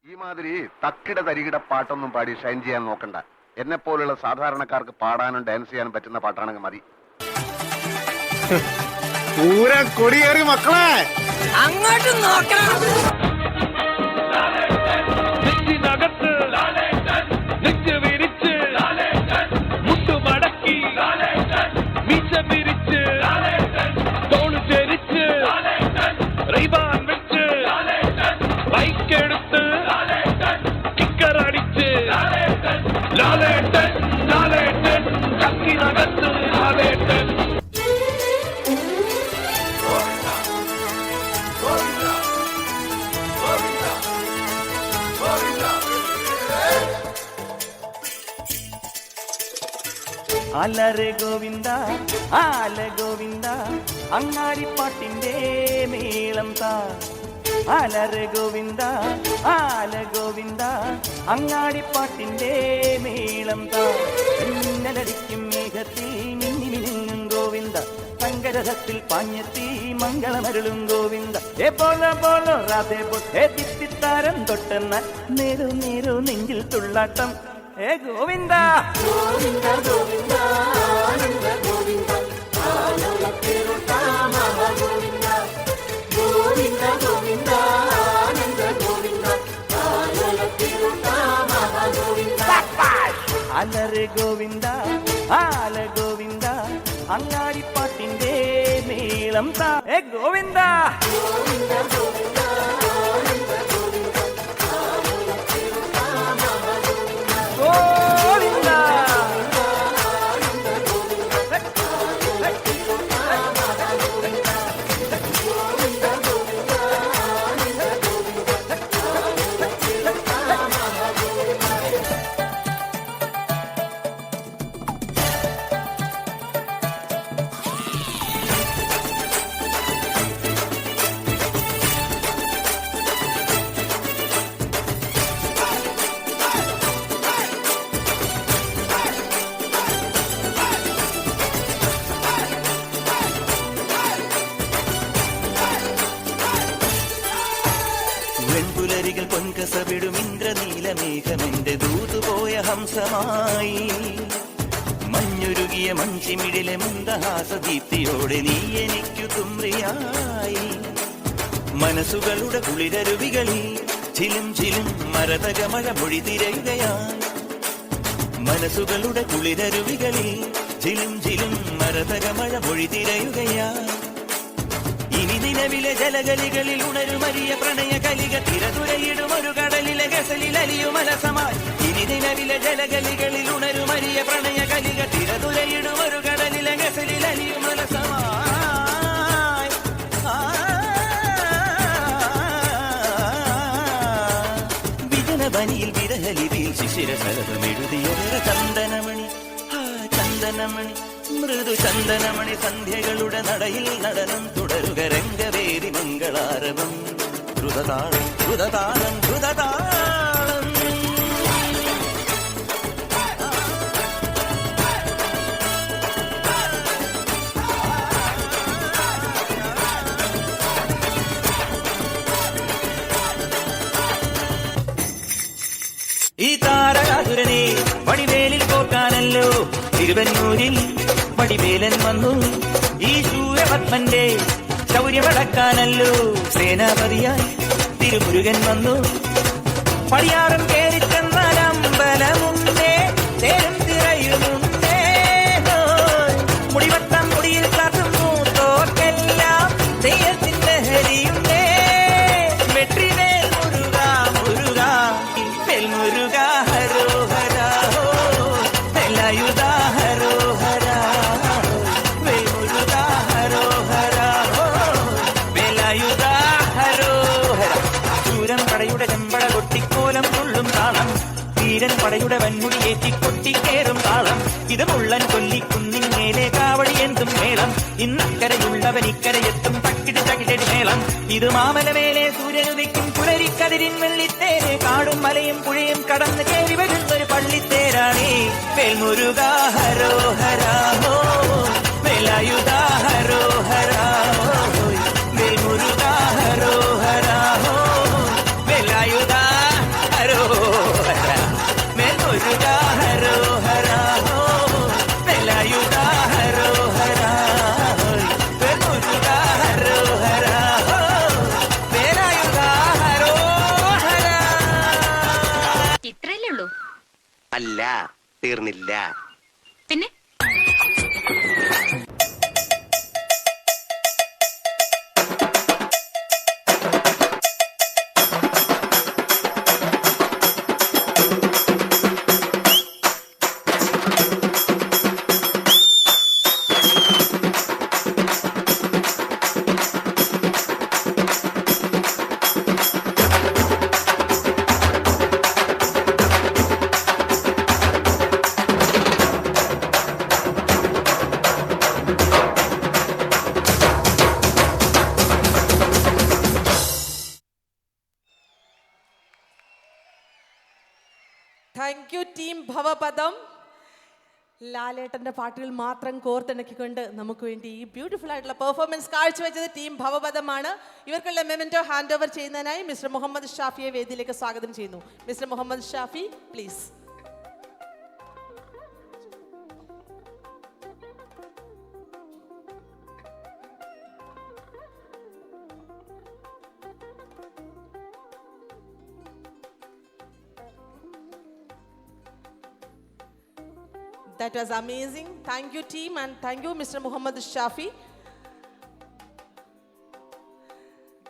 ഈ മാതിരി തക്കിട തരികിട പാട്ടൊന്നും പാടി ഷൈൻ ചെയ്യാൻ നോക്കണ്ട. എന്നെ പോലുള്ള സാധാരണക്കാർക്ക് പാടാനും ഡാൻസ് ചെയ്യാനും പറ്റുന്ന പാട്ടാണെങ്കിൽ മതി. പൂരം കൊടിയേറി മക്കളെ അങ്ങോട്ട് നോക്കണം. ആലരെ ഗോവിന്ദ ആല ഗോവിന്ദ അങ്ങാടിപ്പാട്ടിന്റെ മേളം താ. ആലരെ ഗോവിന്ദ ആല ഗോവിന്ദ അങ്ങാടിപ്പാട്ടിന്റെ മേളം താ. മിന്നലടിക്കും മേഘത്തിൽ മിന്നി മിന്നും ഗോവിന്ദ സങ്കരഥത്തിൽ പാഞ്ഞെത്തി മംഗളമരുളും ഗോവിന്ദ. ഏ പോലോ പോലോ രാധേ ബൊട്ടേ തിത്തിത്താരം തൊട്ടെന്ന നേരു നേരു നെഞ്ചിൽ തുള്ളാട്ടം. ഏ ഗോവിന്ദ ഗോവിന്ദ ഗോവിന്ദ ആനന്ദ ഗോവിന്ദ ആനന്ദ ഗോവിന്ദ ഗോവിന്ദ ഗോവിന്ദ ആനന്ദ ഗോവിന്ദ ഗോവിന്ദ. അലരെ ഗോവിന്ദ ആല ഗോവിന്ദ അങ്ങാടിപ്പാട്ടിന്റെ മേളം താ. ഏ ഗോവിന്ദ ഗോവിന്ദ ഗോവിന്ദ ആനന്ദ ഗോവിന്ദ ഗോവിന്ദ. വെൺപുലരികൾ പൊൻകസവിടും ഇന്ദ്രനീലമേഘമെന്റെ ദൂതുപോയ ഹംസമായി. മഞ്ഞുരുകിയ മഞ്ചിമിഴിലെ മന്ദഹാസദീപ്തിയോടെ നീ എനിക്കു തുമ്രിയായി. മനസ്സുകളുടെ കുളിരരുവികളിൽ ചിലും ചിലും മരതകമഴ മൊഴി തിരയുകയായി. മനസ്സുകളുടെ കുളിരരുവികളിൽ ചിലും ചിലും മരതകമഴ മൊഴി തിരയുകയായി. ഇനി നിലവിലെ ജലഗലികളിൽ ഉണരുമരിയ പ്രണയ കലിക തിരതുരയിടും ഒരു കടലിലെ ഗസലിൽ അലിയുമലസമായി. ഇനി നിലവിലെ ജലഗലികളിൽ ഉണരുമരിയ പ്രണയ കലിക തിരതുരയിടും ഒരു കടലിലെ ഗസലിൽ അലിയുമലസമായി. വിജനവനിയിൽ വിരഹലിതിയിൽ ശിശിരസലഭമെഴുതിയ ചന്ദനമണി ചന്ദനമണി മൃദു ചന്ദനമണി സന്ധ്യകളുടെ നടയിൽ നടനം തുടരുക രംഗവേദി മംഗളാരവം. ദ്രുതതാളം ദ്രുതതാളം ദ്രുതതാളം. ഈ താരകാസുരനെ വടിവേലിൽ കോർക്കാനല്ലോ തിരുവന്നൂരിൽ വടിവേലൻ വന്നു. ഈ ശൂരപത്മന്റെ ശൗര്യമടക്കാനല്ലോ സേനാപതിയായി തിരുമുരുകൻ വന്നു. പടിയാറും കേറിച്ചെന്നാലമ്പലമുണ്ടേ തേരും തിറയുമുണ്ടേ. മുടിവട്ടം മുടിയിൽ ക്ലാസും മൂത്തോർക്കെല്ലാം തെയ്യത്തിന്റെ ഹരിയുണ്ടേ. വെട്രിവേൽ മുരുക മുരുക വെൽമുരുക ഹരോഹര വെലായുധ ഹരോഹര വെൽമുരുക ഹരോഹര വെലായുധ ഹരോഹര. ചൂരം പടയുടെ ചെമ്പട കൊട്ടിക്കോലം കൊള്ളും താളം. വീരൻ പടയുടെ വൻമുടിയേറ്റി കൊട്ടിക്കേറും താളം. ഇത് മുള്ളൻ കൊല്ലിക്കുന്നിൻ മേലെ കാവടി എന്തും മേളം. ഇന്നക്കരയുള്ളവൻ ഇക്കരയെത്തും തക്കിടി തകിടടി മേളം. ഇത് മാമലമേലെ സൂര്യനുദിക്കും പുലരിക്കതിരിൻ വെള്ളിത്തേര് കാടും മലയും പുഴയും കടന്ന് കയറി വരുന്നൊരു പള്ളിത്തേരാണേ വേൽമുരുക ഹരോഹരാ ഹോ വേലായുധ ഹരോഹരാ ഹോ വേൽമുരുക ഹരോഹരാ ഹോ വേലായുധ ഹരോഹരാ വേൽമുരുക ഹരോഹരാ ഹോ വേലായുധ ഹരോഹരാ വേൽമുരുക ഹരോഹരാ ഹോ വേലായുധ ഹരോഹരാ. ഇത്രയല്ലേ ഉള്ളൂ? അല്ല, തീർന്നില്ല. പിന്നെ താങ്ക് യു ടീം ഭവപദം. ലാലേട്ടന്റെ പാട്ടുകൾ മാത്രം കോർത്തിണക്കിക്കൊണ്ട് നമുക്ക് വേണ്ടി ഈ ബ്യൂട്ടിഫുൾ ആയിട്ടുള്ള പെർഫോമൻസ് കാഴ്ചവെച്ചത് ടീം ഭവപദമാണ്. ഇവർക്കുള്ള മെമന്റോ ഹാൻഡ് ഓവർ ചെയ്യുന്നതിനായി മിസ്റ്റർ മുഹമ്മദ് ഷാഫിയെ വേദിയിലേക്ക് സ്വാഗതം ചെയ്യുന്നു. Mister Muhammad Shafi, please. That was amazing. Thank you team and thank you Mr. Muhammad Shafi.